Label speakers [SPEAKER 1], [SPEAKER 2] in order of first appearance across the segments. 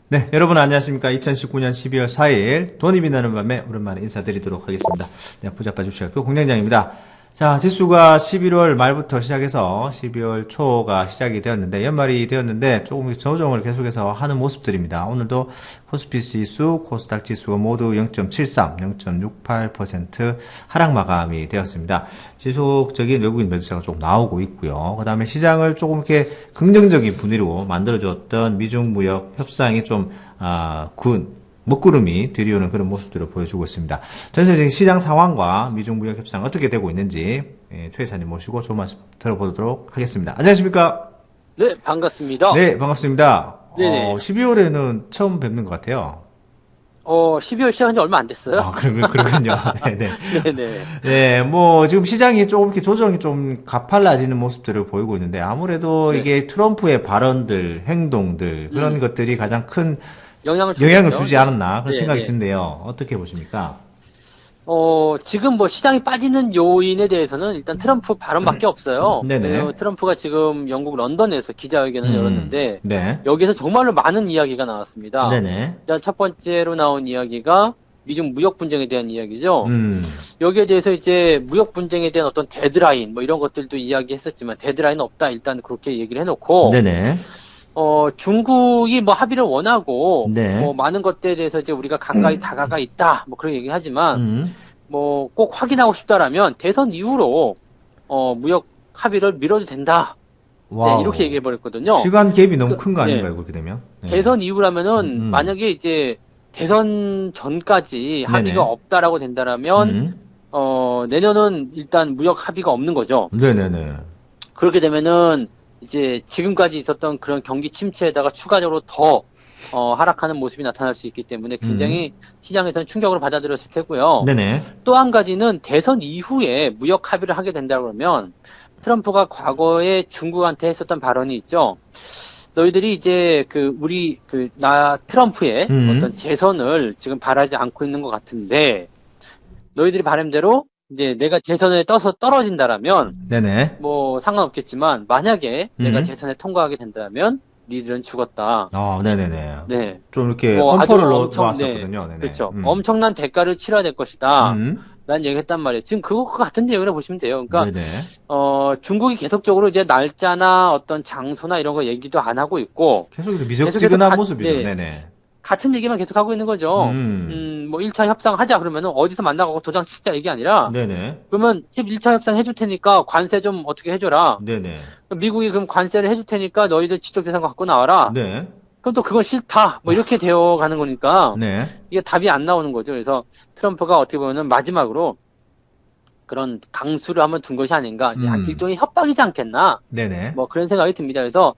[SPEAKER 1] 네, 여러분 안녕하십니까. 2019년 12월 4일 돈이 빛나는 밤에 오랜만에 인사드리도록 하겠습니다. 네, 부자빠 주식학교 공장장입니다. 자, 지수가 11월 말부터 시작해서 12월 초가 시작이 되었는데, 연말이 되었는데, 조금 조정을 계속해서 하는 모습들입니다. 오늘도 코스피 지수, 코스닥 지수가 모두 0.73, 0.68% 하락 마감이 되었습니다. 지속적인 외국인 매도세가 조금 나오고 있고요. 그 다음에 시장을 조금 이렇게 긍정적인 분위기로 만들어줬던 미중 무역 협상이 좀, 먹구름이 들이오는 그런 모습들을 보여주고 있습니다. 전체적인 시장 상황과 미중 무역 협상 어떻게 되고 있는지 최 이사님 모시고 좋은 말씀 들어보도록 하겠습니다. 안녕하십니까?
[SPEAKER 2] 네, 반갑습니다.
[SPEAKER 1] 네, 반갑습니다.
[SPEAKER 2] 네네.
[SPEAKER 1] 12월에는 처음 뵙는 것 같아요.
[SPEAKER 2] 12월 시작한 지 얼마 안 됐어요?
[SPEAKER 1] 아, 그렇군요. 네네.
[SPEAKER 2] 네네.
[SPEAKER 1] 네, 지금 시장이 조금 이렇게 조정이 좀 가팔라지는 모습들을 보이고 있는데, 아무래도
[SPEAKER 2] 네.
[SPEAKER 1] 이게 트럼프의 발언들, 행동들, 그런 것들이 가장 큰 영향을
[SPEAKER 2] 주겠죠?
[SPEAKER 1] 주지 않았나 그런
[SPEAKER 2] 네,
[SPEAKER 1] 생각이
[SPEAKER 2] 네.
[SPEAKER 1] 든데요. 어떻게 보십니까?
[SPEAKER 2] 지금 시장이 빠지는 요인에 대해서는 일단 트럼프 발언밖에 없어요.
[SPEAKER 1] 네네.
[SPEAKER 2] 왜냐면 트럼프가 지금 영국 런던에서 기자회견을 열었는데,
[SPEAKER 1] 네.
[SPEAKER 2] 여기서 정말로 많은 이야기가 나왔습니다.
[SPEAKER 1] 네네.
[SPEAKER 2] 일단 첫 번째로 나온 이야기가 미중 무역 분쟁에 대한 이야기죠. 여기에 대해서 이제 무역 분쟁에 대한 어떤 데드라인, 이런 것들도 이야기했었지만, 데드라인 없다. 일단 그렇게 얘기를 해놓고,
[SPEAKER 1] 네네.
[SPEAKER 2] 중국이 합의를 원하고,
[SPEAKER 1] 네.
[SPEAKER 2] 많은 것들에 대해서 이제 우리가 가까이 다가가 있다, 그런 얘기 하지만, 꼭 확인하고 싶다라면, 대선 이후로, 무역 합의를 미뤄도 된다.
[SPEAKER 1] 와우.
[SPEAKER 2] 네, 이렇게 얘기해 버렸거든요.
[SPEAKER 1] 시간 갭이 너무 큰 거 아닌가요,
[SPEAKER 2] 네.
[SPEAKER 1] 그렇게 되면? 네.
[SPEAKER 2] 대선 이후라면은, 만약에 이제, 대선 전까지 합의가
[SPEAKER 1] 네네.
[SPEAKER 2] 없다라고 된다라면, 내년은 일단 무역 합의가 없는 거죠.
[SPEAKER 1] 네네네.
[SPEAKER 2] 그렇게 되면은, 이제 지금까지 있었던 그런 경기 침체에다가 추가적으로 더 하락하는 모습이 나타날 수 있기 때문에 굉장히 시장에서는 충격으로 받아들였을 테고요.
[SPEAKER 1] 네네.
[SPEAKER 2] 또 한 가지는 대선 이후에 무역 합의를 하게 된다 그러면 트럼프가 과거에 중국한테 했었던 발언이 있죠. 너희들이 이제 트럼프의 어떤 재선을 지금 바라지 않고 있는 것 같은데 너희들이 바람대로 이제 내가 재선에 떠서 떨어진다라면
[SPEAKER 1] 네네.
[SPEAKER 2] 상관없겠지만 만약에 내가 재선에 통과하게 된다면 니들은 죽었다.
[SPEAKER 1] 네네네.
[SPEAKER 2] 네.
[SPEAKER 1] 좀 이렇게
[SPEAKER 2] 아주
[SPEAKER 1] 엄포를
[SPEAKER 2] 엄청,
[SPEAKER 1] 놓았었거든요. 네네.
[SPEAKER 2] 그렇죠. 엄청난 대가를 치러야 될 것이다.
[SPEAKER 1] 음.
[SPEAKER 2] 라는 얘기를 했단 말이에요. 지금 그거 같은 내용이라 보시면 돼요. 그러니까
[SPEAKER 1] 네네.
[SPEAKER 2] 중국이 계속적으로 이제 날짜나 어떤 장소나 이런 거 얘기도 안 하고 있고
[SPEAKER 1] 계속 이렇게 미적지근한
[SPEAKER 2] 계속해서
[SPEAKER 1] 모습이죠.
[SPEAKER 2] 네.
[SPEAKER 1] 네네.
[SPEAKER 2] 같은 얘기만 계속 하고 있는 거죠. 1차 협상하자 그러면은 어디서 만나고 도장 치자 이게 아니라
[SPEAKER 1] 네네.
[SPEAKER 2] 그러면 1차 협상 해줄 테니까 관세 좀 어떻게 해줘라.
[SPEAKER 1] 네네.
[SPEAKER 2] 미국이 그럼 관세를 해줄 테니까 너희들 지적재산 갖고 나와라.
[SPEAKER 1] 네.
[SPEAKER 2] 그럼 또 그건 싫다. 이렇게 되어 가는 거니까
[SPEAKER 1] 네.
[SPEAKER 2] 이게 답이 안 나오는 거죠. 그래서 트럼프가 어떻게 보면은 마지막으로 그런 강수를 한번 둔 것이 아닌가. 일종의 협박이지 않겠나.
[SPEAKER 1] 네네.
[SPEAKER 2] 그런 생각이 듭니다. 그래서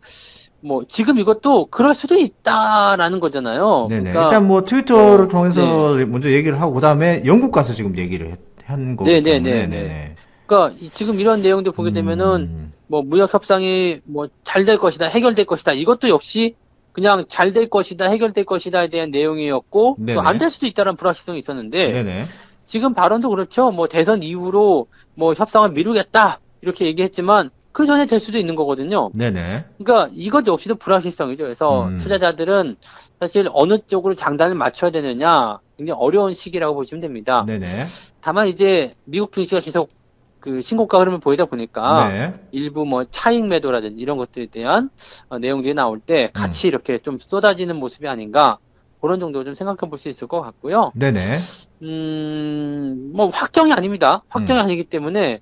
[SPEAKER 2] 지금 이것도 그럴 수도 있다라는 거잖아요.
[SPEAKER 1] 네네.
[SPEAKER 2] 그러니까
[SPEAKER 1] 일단 트위터를 통해서 먼저 얘기를 하고, 그 다음에 영국 가서 지금 얘기를 한 거기 때문에. 네네.
[SPEAKER 2] 그러니까 지금 이런 내용들 보게 되면은 무역 협상이 잘 될 것이다, 해결될 것이다. 이것도 역시 그냥 잘 될 것이다, 해결될 것이다에 대한 내용이었고 또 안 될 수도 있다는 불확실성이 있었는데
[SPEAKER 1] 네네.
[SPEAKER 2] 지금 발언도 그렇죠. 대선 이후로 협상을 미루겠다 이렇게 얘기했지만 그 전에 될 수도 있는 거거든요.
[SPEAKER 1] 네네.
[SPEAKER 2] 그러니까 이것 역시도 불확실성이죠. 그래서 투자자들은 사실 어느 쪽으로 장단을 맞춰야 되느냐 굉장히 어려운 시기라고 보시면 됩니다.
[SPEAKER 1] 네네.
[SPEAKER 2] 다만 이제 미국 증시가 계속 신고가 흐름을 보이다 보니까
[SPEAKER 1] 네.
[SPEAKER 2] 일부 차익 매도라든지 이런 것들에 대한 내용들이 나올 때 같이 이렇게 좀 쏟아지는 모습이 아닌가 그런 정도 좀 생각해 볼 수 있을 것 같고요.
[SPEAKER 1] 네네.
[SPEAKER 2] 확정이 아닙니다. 확정이 아니기 때문에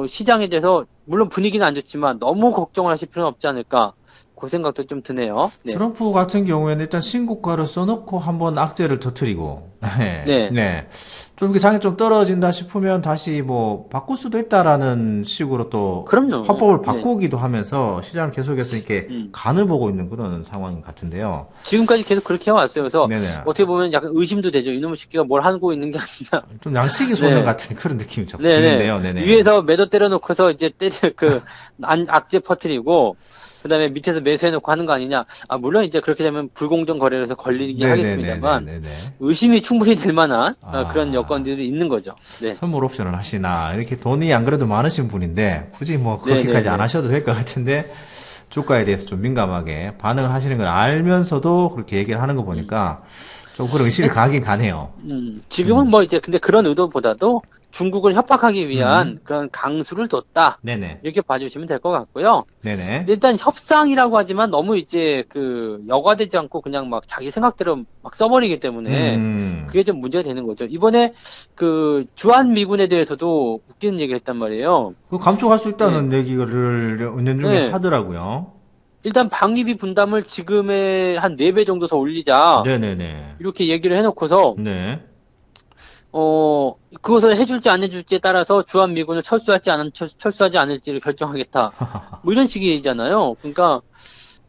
[SPEAKER 2] 시장에 대해서 물론 분위기는 안 좋지만 너무 걱정을 하실 필요는 없지 않을까 그 생각도 좀 드네요. 네.
[SPEAKER 1] 트럼프 같은 경우에는 일단 신고가를 써놓고 한번 악재를 터뜨리고,
[SPEAKER 2] 네.
[SPEAKER 1] 네. 좀 이렇게 장이 좀 떨어진다 싶으면 다시 바꿀 수도 있다라는 식으로 또
[SPEAKER 2] 그럼요.
[SPEAKER 1] 화법을
[SPEAKER 2] 네.
[SPEAKER 1] 바꾸기도 하면서 시장을 계속해서 이렇게 간을 보고 있는 그런 상황인 것 같은데요.
[SPEAKER 2] 지금까지 계속 그렇게 해왔어요. 그래서
[SPEAKER 1] 네네.
[SPEAKER 2] 어떻게 보면 약간 의심도 되죠. 이놈의 새끼가 뭘 하고 있는 게 아니냐.
[SPEAKER 1] 좀 양치기 소년
[SPEAKER 2] 네.
[SPEAKER 1] 같은 그런 느낌이 좀
[SPEAKER 2] 네네.
[SPEAKER 1] 드는데요. 네네.
[SPEAKER 2] 위에서 매도 때려놓고서 이제 악재 퍼뜨리고 그다음에 밑에서 매수해놓고 하는 거 아니냐. 아, 물론 이제 그렇게 되면 불공정 거래에서 걸리긴 하겠습니다만 의심이 충분히 될 만한 그런 여건들이 있는 거죠. 네.
[SPEAKER 1] 선물 옵션을 하시나 이렇게 돈이 안 그래도 많으신 분인데 굳이 뭐 그렇게까지 안 하셔도 될 것 같은데 주가에 대해서 좀 민감하게 반응을 하시는 걸 알면서도 그렇게 얘기를 하는 거 보니까 좀 그런 의심이 가긴 가네요.
[SPEAKER 2] 지금은 뭐 이제 근데 그런 의도보다도 중국을 협박하기 위한 그런 강수를 뒀다.
[SPEAKER 1] 네네.
[SPEAKER 2] 이렇게 봐주시면 될 것 같고요.
[SPEAKER 1] 네네.
[SPEAKER 2] 일단 협상이라고 하지만 너무 이제 그 여과되지 않고 그냥 막 자기 생각대로 막 써버리기 때문에 그게 좀 문제가 되는 거죠. 이번에 그 주한 미군에 대해서도 웃기는 얘기를 했단 말이에요.
[SPEAKER 1] 그 감축할 수 있다는 얘기를 은연중에 하더라고요.
[SPEAKER 2] 일단 방위비 분담을 지금의 한 4배 정도 더 올리자.
[SPEAKER 1] 네네네.
[SPEAKER 2] 이렇게 얘기를 해놓고서
[SPEAKER 1] 네.
[SPEAKER 2] 그것을 해줄지 안 해줄지에 따라서 주한미군을 철수하지 않을지를 결정하겠다. 뭐 이런 식이잖아요. 그러니까,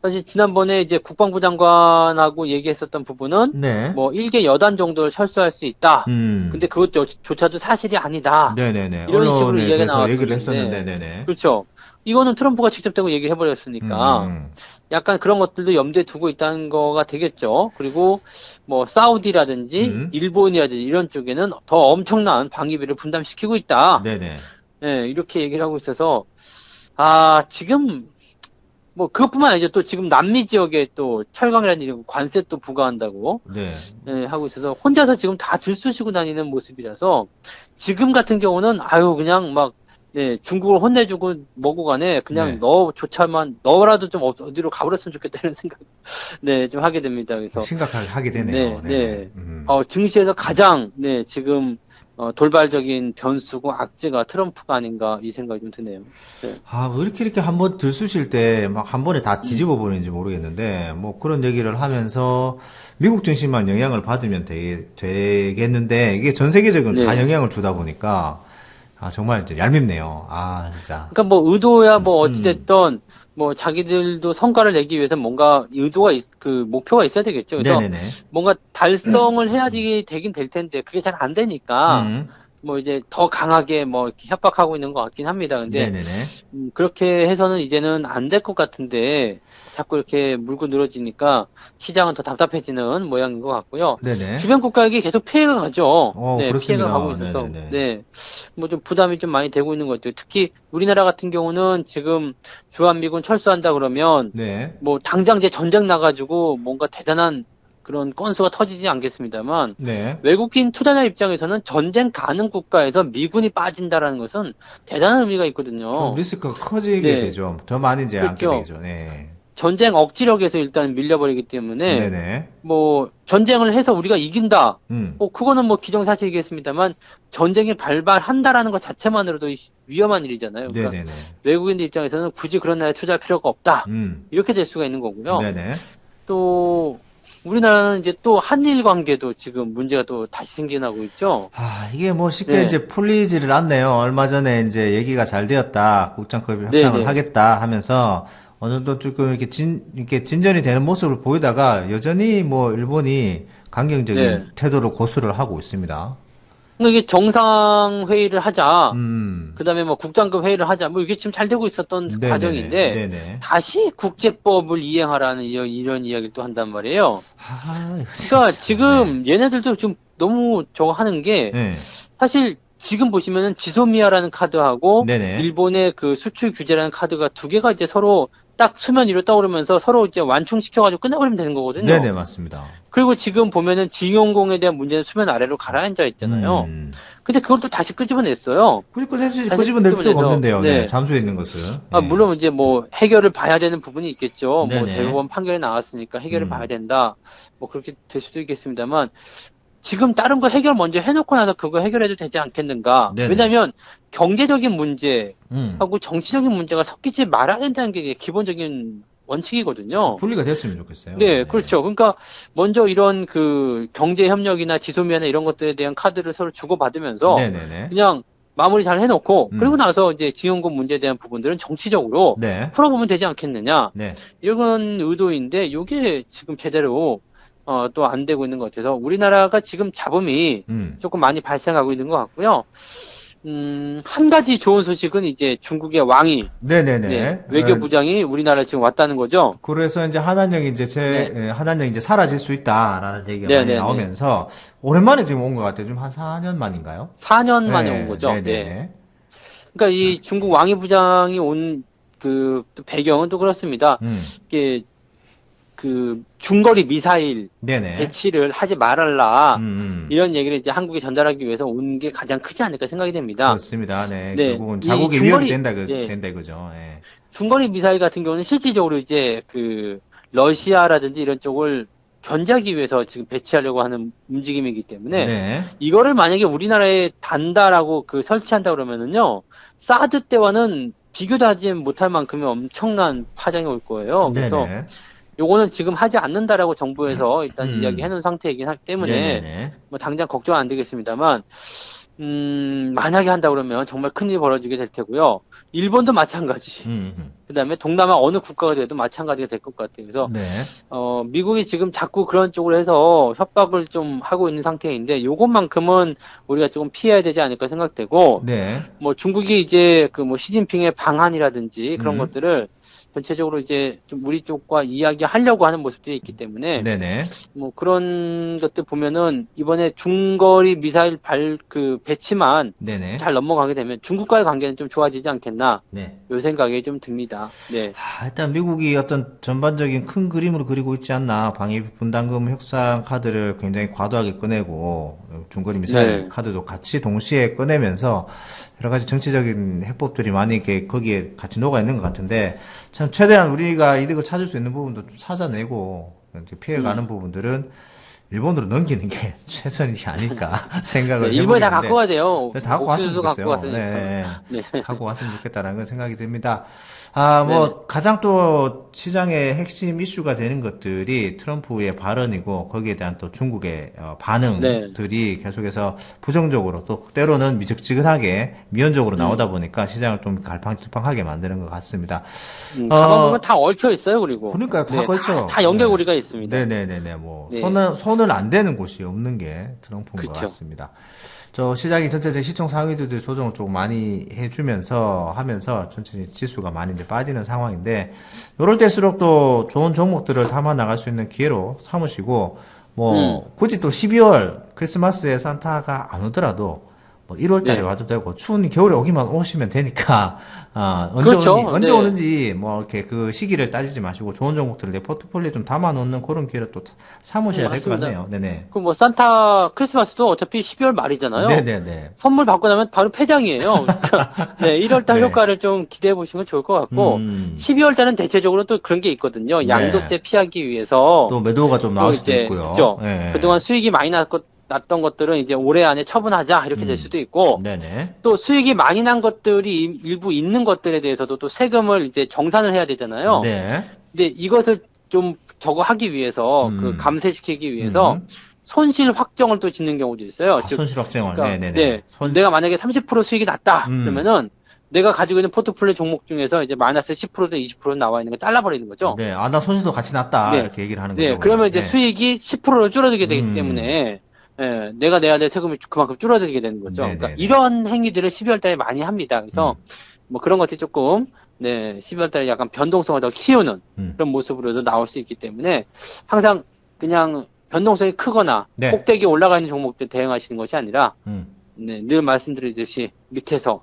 [SPEAKER 2] 사실 지난번에 이제 국방부 장관하고 얘기했었던 부분은,
[SPEAKER 1] 네.
[SPEAKER 2] 뭐, 1개 여단 정도를 철수할 수 있다. 근데 그것조차도 사실이 아니다.
[SPEAKER 1] 네네네.
[SPEAKER 2] 이런 식으로 이야기가 나왔었는데.
[SPEAKER 1] 얘기를 했었는데, 네네.
[SPEAKER 2] 그렇죠. 이거는 트럼프가 직접 대고 얘기를 해버렸으니까, 약간 그런 것들도 염두에 두고 있다는 거가 되겠죠. 그리고 뭐 사우디라든지 일본이라든지 이런 쪽에는 더 엄청난 방위비를 분담시키고 있다.
[SPEAKER 1] 네네.
[SPEAKER 2] 네, 이렇게 얘기를 하고 있어서 지금 뭐 그것뿐만 아니죠. 또 지금 남미 지역에 또 철강이라는 이런 관세 또 부과한다고
[SPEAKER 1] 네.
[SPEAKER 2] 하고 있어서 혼자서 지금 다 들쑤시고 다니는 모습이라서 지금 같은 경우는 그냥 막 중국을 혼내주고 뭐고 간에 그냥 너라도 좀 어디로 가버렸으면 좋겠다 이런 생각 좀 하게 됩니다. 그래서
[SPEAKER 1] 심각하게 하게 되네요.
[SPEAKER 2] 증시에서 가장 지금 돌발적인 변수고 악재가 트럼프가 아닌가 이 생각이 좀 드네요. 네.
[SPEAKER 1] 왜 이렇게 한번 들쑤실 때 막 한 번에 다 뒤집어 버리는지 모르겠는데 뭐 그런 얘기를 하면서 미국 증시만 영향을 받으면 되겠는데 이게 전 세계적으로 다 영향을 주다 보니까 정말 이제 얄밉네요. 진짜.
[SPEAKER 2] 그러니까 뭐 의도야 뭐 어찌됐든 뭐 자기들도 성과를 내기 위해서 뭔가 목표가 있어야 되겠죠. 그래서
[SPEAKER 1] 네네네.
[SPEAKER 2] 뭔가 달성을 해야지 되긴 될 텐데 그게 잘 안 되니까 뭐 이제 더 강하게 뭐 이렇게 협박하고 있는 것 같긴 합니다. 근데 그렇게 해서는 이제는 안 될 것 같은데 자꾸 이렇게 물고 늘어지니까 시장은 더 답답해지는 모양인 것 같고요.
[SPEAKER 1] 네네.
[SPEAKER 2] 주변 국가에게 계속 피해가 가죠.
[SPEAKER 1] 그렇습니다.
[SPEAKER 2] 피해가 가고 있어서 뭐 좀 부담이 좀 많이 되고 있는 것 같아요. 특히 우리나라 같은 경우는 지금 주한미군 철수한다 그러면 뭐 당장 이제 전쟁 나가지고 뭔가 대단한 그런 건수가 터지지 않겠습니다만 외국인 투자자 입장에서는 전쟁 가능 국가에서 미군이 빠진다라는 것은 대단한 의미가 있거든요.
[SPEAKER 1] 좀 리스크가 커지게 되죠. 더 많이 이제 앉게 되죠.
[SPEAKER 2] 전쟁 억지력에서 일단 밀려버리기 때문에 뭐 전쟁을 해서 우리가 이긴다. 그거는 뭐 기정사실이겠습니다만 전쟁이 발발한다라는 것 자체만으로도 위험한 일이잖아요. 그러니까 외국인들 입장에서는 굳이 그런 나라에 투자할 필요가 없다. 이렇게 될 수가 있는 거고요. 또 우리나라는 이제 또 한일 관계도 지금 문제가 또 다시 생겨나고 있죠.
[SPEAKER 1] 이게 뭐 쉽게 이제 풀리지를 않네요. 얼마 전에 이제 얘기가 잘 되었다. 국장급 협상을 하겠다 하면서 어느 정도 조금 이렇게 진전이 되는 모습을 보이다가 여전히 뭐 일본이 강경적인 태도를 고수를 하고 있습니다.
[SPEAKER 2] 이게 정상회의를 하자. 그 다음에 뭐 국장급 회의를 하자. 뭐 이게 지금 잘 되고 있었던 과정인데, 다시 국제법을 이행하라는 이런 이야기를 또 한단 말이에요. 그러니까 지금 얘네들도 좀 너무 저거 하는 게, 사실 지금 보시면은 지소미아라는 카드하고, 일본의 그 수출 규제라는 카드가 두 개가 이제 서로 딱 수면 위로 떠오르면서 서로 이제 완충시켜가지고 끝내버리면 되는 거거든요.
[SPEAKER 1] 네네, 맞습니다.
[SPEAKER 2] 그리고 지금 보면은 징용공에 대한 문제는 수면 아래로 가라앉아 있잖아요. 근데 그걸 또 다시 끄집어냈어요.
[SPEAKER 1] 끄집어낼 필요가 없는데요. 잠수해 있는 것을.
[SPEAKER 2] 물론 이제 뭐 해결을 봐야 되는 부분이 있겠죠. 뭐 대법원 판결이 나왔으니까 해결을 봐야 된다. 뭐 그렇게 될 수도 있겠습니다만 지금 다른 거 해결 먼저 해놓고 나서 그거 해결해도 되지 않겠는가. 왜냐하면 경제적인 문제하고 정치적인 문제가 섞이지 말아야 된다는 게 기본적인 원칙이거든요.
[SPEAKER 1] 분리가 됐으면 좋겠어요.
[SPEAKER 2] 그렇죠. 그러니까 먼저 이런 그 경제 협력이나 지소미아나 이런 것들에 대한 카드를 서로 주고받으면서 그냥 마무리 잘 해놓고 그리고 나서 이제 징용권 문제에 대한 부분들은 정치적으로 풀어보면 되지 않겠느냐. 이런 의도인데 이게 지금 제대로 또 안 되고 있는 것 같아서 우리나라가 지금 잡음이 조금 많이 발생하고 있는 것 같고요. 한 가지 좋은 소식은 이제 중국의 왕이
[SPEAKER 1] 네네네.
[SPEAKER 2] 네, 외교부장이 우리나라에 지금 왔다는 거죠.
[SPEAKER 1] 그래서 이제 한한령이 이제 한한령이 이제 사라질 수 있다라는 얘기가 많이
[SPEAKER 2] 네네네.
[SPEAKER 1] 나오면서 오랜만에 지금 온 것 같아요. 좀 한 4년 만인가요?
[SPEAKER 2] 4년 만에
[SPEAKER 1] 네,
[SPEAKER 2] 온 거죠.
[SPEAKER 1] 네네네.
[SPEAKER 2] 네. 그러니까 이 중국 왕이 부장이 온 그 배경은 또 그렇습니다. 이게 그 중거리 미사일
[SPEAKER 1] 네네.
[SPEAKER 2] 배치를 하지 말아라.
[SPEAKER 1] 음.
[SPEAKER 2] 이런 얘기를 이제 한국에 전달하기 위해서 온 게 가장 크지 않을까 생각이 됩니다.
[SPEAKER 1] 그렇습니다. 네.
[SPEAKER 2] 네.
[SPEAKER 1] 결국은
[SPEAKER 2] 이
[SPEAKER 1] 자국의
[SPEAKER 2] 중거리,
[SPEAKER 1] 위협이 된다,
[SPEAKER 2] 예.
[SPEAKER 1] 된다 그죠. 예.
[SPEAKER 2] 중거리 미사일 같은 경우는 실질적으로 이제 그 러시아라든지 이런 쪽을 견제하기 위해서 지금 배치하려고 하는 움직임이기 때문에
[SPEAKER 1] 네.
[SPEAKER 2] 이거를 만약에 우리나라에 단다라고 그 설치한다 그러면은요. 사드 때와는 비교도 하지 못할 만큼의 엄청난 파장이 올 거예요. 그래서
[SPEAKER 1] 네네.
[SPEAKER 2] 요거는 지금 하지 않는다라고 정부에서 일단 이야기해 놓은 상태이긴 하기 때문에
[SPEAKER 1] 네네네.
[SPEAKER 2] 뭐 당장 걱정 안 되겠습니다만 만약에 한다 그러면 정말 큰일이 벌어지게 될 테고요. 일본도 마찬가지. 그다음에 동남아 어느 국가가 돼도 마찬가지가 될 것 같아요. 그래서
[SPEAKER 1] 네.
[SPEAKER 2] 미국이 지금 자꾸 그런 쪽으로 해서 협박을 좀 하고 있는 상태인데 요것만큼은 우리가 조금 피해야 되지 않을까 생각되고
[SPEAKER 1] 네.
[SPEAKER 2] 뭐 중국이 이제 그 뭐 시진핑의 방한이라든지 그런 것들을 전체적으로 이제 좀 우리 쪽과 이야기하려고 하는 모습들이 있기 때문에
[SPEAKER 1] 네네.
[SPEAKER 2] 뭐 그런 것들 보면은 이번에 중거리 미사일 배치만
[SPEAKER 1] 네네.
[SPEAKER 2] 잘 넘어가게 되면 중국과의 관계는 좀 좋아지지 않겠나
[SPEAKER 1] 네.
[SPEAKER 2] 요 생각이 좀 듭니다. 네.
[SPEAKER 1] 일단 미국이 어떤 전반적인 큰 그림을 그리고 있지 않나. 방위 분담금 협상 카드를 굉장히 과도하게 꺼내고 중거리 미사일
[SPEAKER 2] 네.
[SPEAKER 1] 카드도 같이 동시에 꺼내면서 여러 가지 정치적인 해법들이 많이 이렇게 거기에 같이 녹아 있는 것 같은데 참 최대한 우리가 이득을 찾을 수 있는 부분도 좀 찾아내고 이제 피해가는 부분들은 일본으로 넘기는 게 최선이지 아닐까 생각을
[SPEAKER 2] 네, 일본이 다
[SPEAKER 1] 해보겠는데
[SPEAKER 2] 갖고 가야 돼요.
[SPEAKER 1] 다 갖고 왔으면
[SPEAKER 2] 옥수수 갖고
[SPEAKER 1] 좋겠어요.
[SPEAKER 2] 왔으니까.
[SPEAKER 1] 네.
[SPEAKER 2] 네.
[SPEAKER 1] 갖고 왔으면 좋겠다라는 그런 생각이 듭니다. 가장 또 시장의 핵심 이슈가 되는 것들이 트럼프의 발언이고 거기에 대한 또 중국의 반응들이 계속해서 부정적으로 또 때로는 미적지근하게 미온적으로 나오다 보니까 시장을 좀 갈팡질팡하게 만드는 것 같습니다.
[SPEAKER 2] 가만 보면 다 얽혀 있어요, 그리고.
[SPEAKER 1] 그러니까 다 걸쳐.
[SPEAKER 2] 다 연결고리가 있습니다.
[SPEAKER 1] 네네네네. 뭐
[SPEAKER 2] 네.
[SPEAKER 1] 손을 안 대는 곳이 없는 게 트럼프인 것
[SPEAKER 2] 그쵸.
[SPEAKER 1] 같습니다. 저 시장이 전체적인 시총 상위들도 조정을 조금 많이 해주면서 하면서 전체 지수가 많이 이제 빠지는 상황인데 이럴 때일수록 또 좋은 종목들을 담아 나갈 수 있는 기회로 삼으시고 뭐 굳이 또 12월 크리스마스에 산타가 안 오더라도 뭐 1월 달에
[SPEAKER 2] 네.
[SPEAKER 1] 와도 되고 추운 겨울에 오시면 되니까
[SPEAKER 2] 그렇죠.
[SPEAKER 1] 언제
[SPEAKER 2] 네.
[SPEAKER 1] 오는지 뭐 이렇게 그 시기를 따지지 마시고 좋은 종목들을 내 포트폴리오에 좀 담아 놓는 그런 기회를 또 삼으셔야 될 것
[SPEAKER 2] 맞습니다.
[SPEAKER 1] 같네요. 네네.
[SPEAKER 2] 그 뭐 산타 크리스마스도 어차피 12월 말이잖아요.
[SPEAKER 1] 네네네.
[SPEAKER 2] 선물 받고 나면 바로 폐장이에요. 그러니까 네, 1월 달
[SPEAKER 1] 네.
[SPEAKER 2] 효과를 좀 기대해 보시면 좋을 것 같고 12월 달은 대체적으로 또 그런 게 있거든요. 양도세 피하기 위해서
[SPEAKER 1] 또 매도가 좀 나올
[SPEAKER 2] 또
[SPEAKER 1] 수도
[SPEAKER 2] 이제
[SPEAKER 1] 있고요.
[SPEAKER 2] 그죠.
[SPEAKER 1] 네.
[SPEAKER 2] 그동안 수익이 많이 났던 것들은 이제 올해 안에 처분하자 이렇게 될 수도 있고
[SPEAKER 1] 네네.
[SPEAKER 2] 또 수익이 많이 난 것들이 일부 있는 것들에 대해서도 또 세금을 이제 정산을 해야 되잖아요.
[SPEAKER 1] 네.
[SPEAKER 2] 근데 이것을 좀 저거 하기 위해서 그 감세시키기 위해서 손실 확정을 또 짓는 경우도 있어요. 즉,
[SPEAKER 1] 손실 확정을.
[SPEAKER 2] 그러니까,
[SPEAKER 1] 네네네.
[SPEAKER 2] 네, 내가 만약에 30% 수익이 났다 그러면은 내가 가지고 있는 포트폴리오 종목 중에서 이제 마이너스 10%든 20% 나와 있는 거 잘라버리는 거죠.
[SPEAKER 1] 네. 나 손실도 같이 났다.
[SPEAKER 2] 네.
[SPEAKER 1] 이렇게 얘기를 하는 거죠.
[SPEAKER 2] 네, 그러면 이제
[SPEAKER 1] 네.
[SPEAKER 2] 수익이 10%로 줄어들게 되기 때문에 예, 내가 내야 될 세금이 그만큼 줄어들게 되는 거죠.
[SPEAKER 1] 네네네.
[SPEAKER 2] 그러니까 이런 행위들을 12월 달에 많이 합니다. 그래서 뭐 그런 것들이 조금 네, 12월 달에 약간 변동성을 더 키우는 그런 모습으로도 나올 수 있기 때문에 항상 그냥 변동성이 크거나
[SPEAKER 1] 네.
[SPEAKER 2] 꼭대기에 올라가 있는 종목들 대응하시는 것이 아니라
[SPEAKER 1] 네.
[SPEAKER 2] 늘 말씀드리듯이 밑에서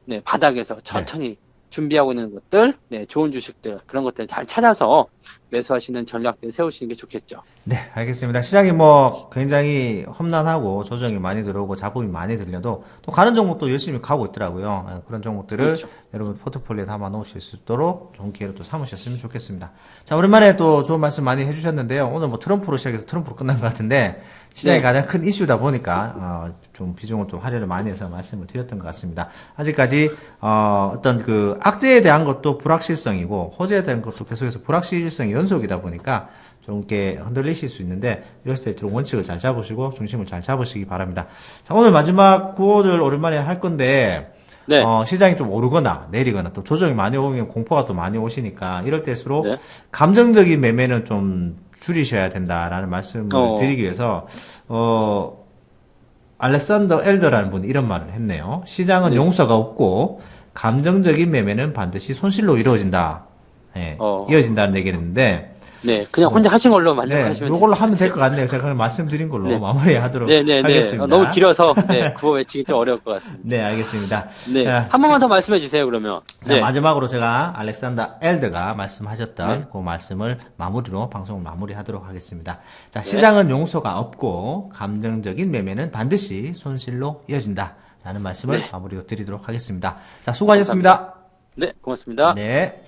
[SPEAKER 2] 네, 바닥에서 천천히 준비하고 있는 것들, 네, 좋은 주식들 그런 것들 잘 찾아서 매수하시는 전략들 세우시는 게 좋겠죠.
[SPEAKER 1] 네, 알겠습니다. 시장이 뭐 굉장히 험난하고 조정이 많이 들어오고 잡음이 많이 들려도 또 가는 종목도 열심히 가고 있더라고요. 그런 종목들을
[SPEAKER 2] 그렇죠.
[SPEAKER 1] 여러분 포트폴리오에 담아 놓으실 수 있도록 좋은 기회를 또 삼으셨으면 좋겠습니다. 자, 오랜만에 또 좋은 말씀 많이 해주셨는데요. 오늘 뭐 트럼프로 시작해서 트럼프로 끝난 것 같은데 시장이
[SPEAKER 2] 네.
[SPEAKER 1] 가장 큰 이슈다 보니까 좀 비중을 좀 할애를 많이 해서 말씀을 드렸던 것 같습니다. 아직까지 어떤 그 악재에 대한 것도 불확실성이고 호재에 대한 것도 계속해서 불확실성이 연속이다 보니까 좀 이렇게 흔들리실 수 있는데 이럴 때 원칙을 잘 잡으시고 중심을 잘 잡으시기 바랍니다. 자, 오늘 마지막 구호를 오랜만에 할 건데
[SPEAKER 2] 네.
[SPEAKER 1] 시장이 좀 오르거나 내리거나 또 조정이 많이 오면 공포가 또 많이 오시니까 이럴 때일수록
[SPEAKER 2] 네.
[SPEAKER 1] 감정적인 매매는 좀 줄이셔야 된다라는 말씀을 드리기 위해서 알렉산더 엘더라는 분이 이런 말을 했네요. 시장은
[SPEAKER 2] 네.
[SPEAKER 1] 용서가 없고 감정적인 매매는 반드시 손실로 이루어진다. 예, 이어진다는 얘기를 했는데
[SPEAKER 2] 네, 그냥 혼자 하신 걸로
[SPEAKER 1] 네,
[SPEAKER 2] 만족하시면
[SPEAKER 1] 이걸로 하면 될 것 같네요. 제가 그냥 말씀드린 걸로
[SPEAKER 2] 네.
[SPEAKER 1] 마무리하도록
[SPEAKER 2] 네네네.
[SPEAKER 1] 하겠습니다.
[SPEAKER 2] 너무 길어서 네, 그거 외치기 좀 어려울 것 같습니다.
[SPEAKER 1] 네, 알겠습니다.
[SPEAKER 2] 네,
[SPEAKER 1] 자,
[SPEAKER 2] 한 번만 더 말씀해 주세요. 그러면.
[SPEAKER 1] 자,
[SPEAKER 2] 네.
[SPEAKER 1] 마지막으로 제가 알렉산더 엘드가 말씀하셨던
[SPEAKER 2] 네.
[SPEAKER 1] 그 말씀을 마무리로 방송을 마무리하도록 하겠습니다. 자, 시장은 용서가 없고 감정적인 매매는 반드시 손실로 이어진다. 라는 말씀을
[SPEAKER 2] 네.
[SPEAKER 1] 마무리로 드리도록 하겠습니다. 자, 수고하셨습니다.
[SPEAKER 2] 네, 고맙습니다.
[SPEAKER 1] 네.